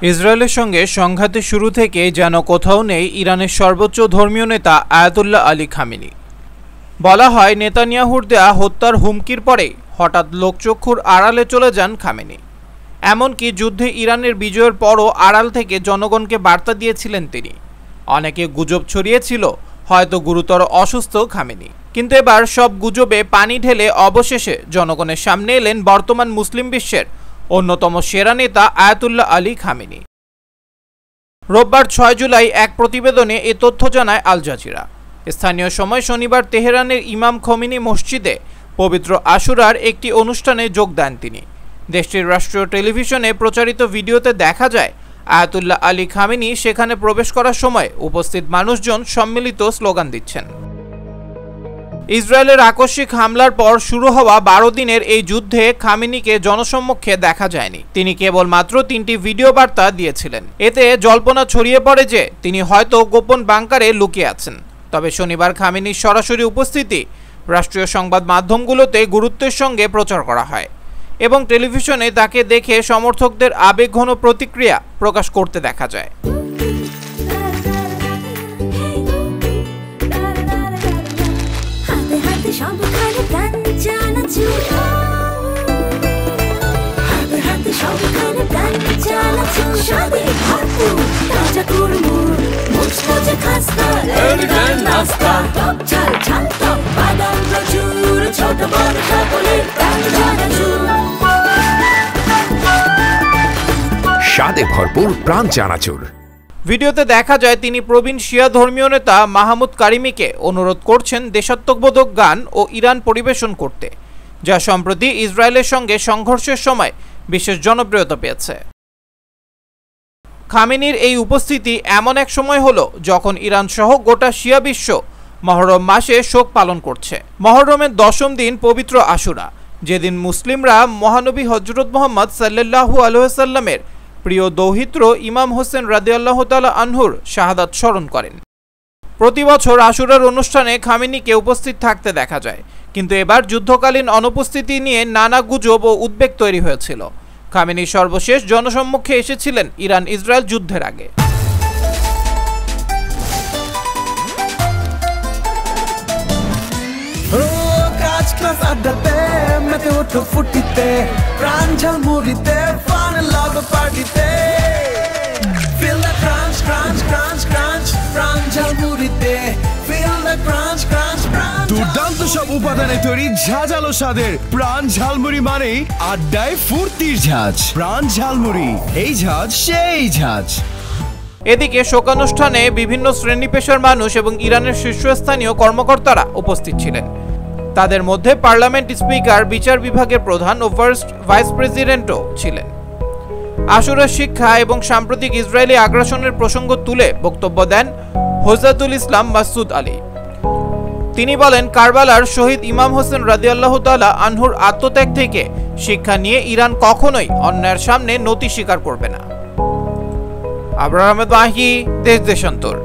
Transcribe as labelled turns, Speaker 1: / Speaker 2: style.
Speaker 1: ইসরায়েলের সঙ্গে সংঘাতের শুরু থেকে যেন কোথাও নেই ইরানের সর্বোচ্চ ধর্মীয় নেতা আয়াতুল্লাহ আলী খামেনি। বলা হয় নেতানিয়াহুর দেয়া হত্যার হুমকির পরে হঠাৎ লোকচক্ষুর আড়ালে চলে যান খামেনি। এমনকি যুদ্ধে ইরানের বিজয়ের পরও আড়াল থেকে জনগণকে বার্তা দিয়েছিলেন তিনি। অনেকে গুজব ছড়িয়েছিল হয়তো গুরুতর অসুস্থ খামেনি, কিন্তু এবার সব গুজবে পানি ঢেলে অবশেষে জনগণের সামনে এলেন বর্তমান মুসলিম বিশ্বের অন্যতম সেরা নেতা আয়াতুল্লাহ আলী খামেনি। রোববার 6 জুলাই এক প্রতিবেদনে এ তথ্য জানায় আল জাজিরা। স্থানীয় সময় শনিবার তেহরানের ইমাম খোমেনি মসজিদে পবিত্র আশুরার একটি অনুষ্ঠানে যোগ দেন তিনি। দেশটির রাষ্ট্রীয় টেলিভিশনে প্রচারিত ভিডিওতে দেখা যায় আয়াতুল্লাহ আলী খামেনি সেখানে প্রবেশ করার সময় উপস্থিত মানুষজন সম্মিলিত স্লোগান দিচ্ছেন। ইসরায়েলের আকস্মিক হামলার পর শুরু হওয়া 12 দিনের এই যুদ্ধে খামেনিকে জনসম্মুখে দেখা যায়নি। তিনি কেবলমাত্র 3টি ভিডিও বার্তা দিয়েছিলেন। এতে জল্পনা ছড়িয়ে পড়ে যে তিনি হয়তো গোপন বাংকারে লুকিয়ে আছেন। তবে শনিবার খামেনির সরাসরি উপস্থিতি রাষ্ট্রীয় সংবাদ মাধ্যমগুলোতে গুরুত্বের সঙ্গে প্রচার করা হয় এবং টেলিভিশনে তাকে দেখে সমর্থকদের আবেগঘন প্রতিক্রিয়া প্রকাশ করতে দেখা যায়।
Speaker 2: স্বাদে ভরপুর প্রাণ চানাচুর।
Speaker 1: ভিডিওতে দেখা যায় তিনি প্রবীণ শিয়া ধর্মীয় নেতা মাহমুদ কারিমিকে অনুরোধ করছেন দেশাত্মবোধক গান ও ইরান পরিবেশন করতে, যা সম্প্রতি ইসরায়েলের সঙ্গে সংঘর্ষের সময় বিশেষ জনপ্রিয়তা পেয়েছে। খামেনির এই উপস্থিতি এমন এক সময় হলো যখন ইরান সহ গোটা শিয়া বিশ্ব মহরম মাসে শোক পালন করছে। মহরমের 10ম দিন পবিত্র আশুরা, যেদিন মুসলিমরা মহানবী হযরত মুহাম্মদ সাল্লাল্লাহু আলাইহি ওয়াসাল্লামের প্রিয় দৌহিত্র ইমাম হোসেন রাদিয়াল্লাহু তাআলা আনহুর শাহাদাত স্মরণ করেন। প্রতি বছর আশুরার অনুষ্ঠানে খামেনিকে উপস্থিত থাকতে দেখা যায়, কিন্তু এবার যুদ্ধকালীন অনুপস্থিতি নিয়ে নানা গুজব ও উদ্বেগ তৈরি হয়েছিল। খামেনি সর্বশেষ জনসম্মুখে এসেছিলেন ইরান ইসরায়েল যুদ্ধের আগে।
Speaker 3: দুর্দান্ত সব উপাদানে তৈরি ঝাঁঝালো স্বাদের প্রাণ ঝালমুড়ি মানেই আড্ডায় ফুর্তির ঝাঁজ। প্রাণ ঝালমুড়ি, এই ঝাঁজ সেই ঝাঁজ।
Speaker 1: এদিকে শোকানুষ্ঠানে বিভিন্ন শ্রেণী পেশার মানুষ এবং ইরানের শীর্ষস্থানীয় কর্মকর্তারা উপস্থিত ছিলেন। তাদের মধ্যে পার্লামেন্ট স্পিকার, বিচার বিভাগের প্রধান ও ফার্স্ট ভাইস প্রেসিডেন্টও ছিলেন। আশুরার শিক্ষা এবং সাম্প্রতিক ইসরায়েলি আগ্রাসনের প্রসঙ্গ তুলে বক্তব্য দেন হোজাতুল ইসলাম মাসুদ আলী। তিনি বলেন, কারবালার শহীদ ইমাম হোসেন রাদিয়াল্লাহু তাআলা আনহুর আত্মত্যাগ থেকে শিক্ষা নিয়ে ইরান কখনোই অন্যায়ের সামনে নতি স্বীকার করবে না। আবরার আহমেদ মাহি, দেশ দেশান্তর।